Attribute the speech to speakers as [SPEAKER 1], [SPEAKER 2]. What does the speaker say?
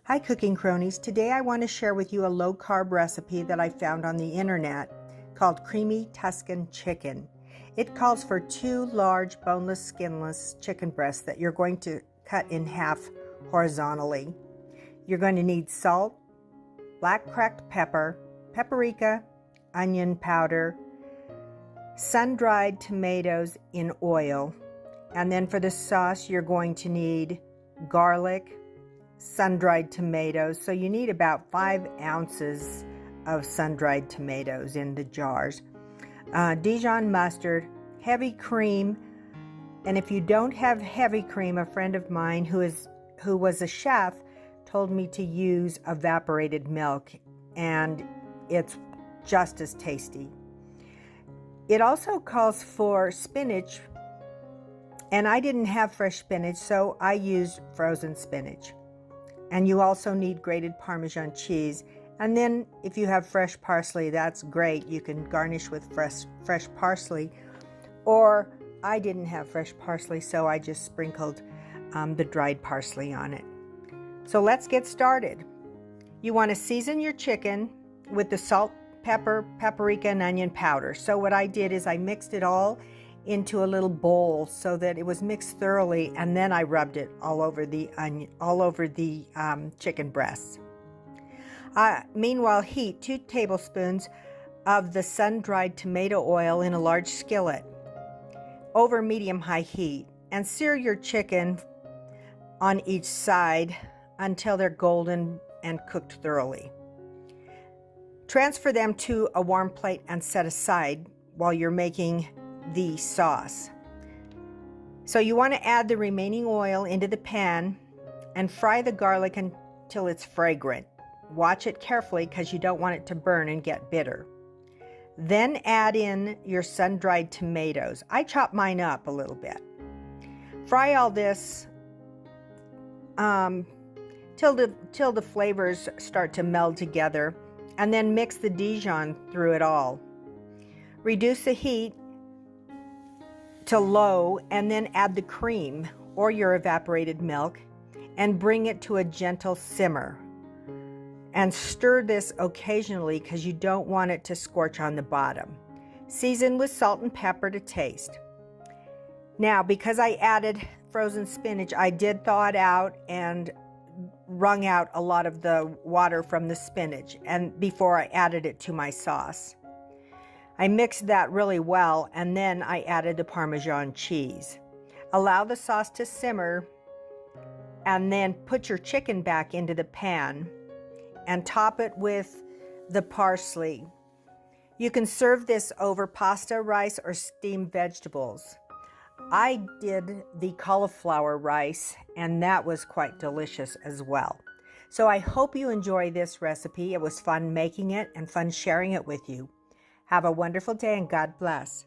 [SPEAKER 1] Hi Cooking Cronies. Today I want to share with you a low-carb recipe that I found on the internet called creamy Tuscan chicken. It calls for 2 large boneless, skinless chicken breasts that you're going to cut in half horizontally. You're going to need salt, black cracked pepper, paprika, onion powder, sun-dried tomatoes in oil, and then for the sauce you're going to need garlic, sun-dried tomatoes. So you need about 5 ounces of sun-dried tomatoes in the jars. Dijon mustard, heavy cream, and if you don't have heavy cream, a friend of mine who was a chef told me to use evaporated milk, and it's just as tasty. It also calls for spinach, and I didn't have fresh spinach, so I used frozen spinach. And you also need grated Parmesan cheese. And then if you have fresh parsley, that's great. You can garnish with fresh parsley. Or I didn't have fresh parsley, so I just sprinkled the dried parsley on it. So let's get started. You want to season your chicken with the salt, pepper, paprika, and onion powder. So what I did is I mixed it all into a little bowl so that it was mixed thoroughly, and then I rubbed it all over the chicken breasts. Meanwhile, heat 2 tablespoons of the sun-dried tomato oil in a large skillet over medium-high heat, and sear your chicken on each side until they're golden and cooked thoroughly. Transfer them to a warm plate and set aside while you're making the sauce. So you want to add the remaining oil into the pan and fry the garlic until it's fragrant. Watch it carefully because you don't want it to burn and get bitter. Then add in your sun-dried tomatoes. I chop mine up a little bit. Fry all this till the flavors start to meld together, and then mix the Dijon through it all. Reduce the heat to low, and then add the cream or your evaporated milk and bring it to a gentle simmer. And stir this occasionally because you don't want it to scorch on the bottom. Season with salt and pepper to taste. Now, because I added frozen spinach, I did thaw it out and wrung out a lot of the water from the spinach and before I added it to my sauce. I mixed that really well, and then I added the Parmesan cheese. Allow the sauce to simmer, and then put your chicken back into the pan and top it with the parsley. You can serve this over pasta, rice, or steamed vegetables. I did the cauliflower rice, and that was quite delicious as well. So I hope you enjoy this recipe. It was fun making it and fun sharing it with you. Have a wonderful day and God bless.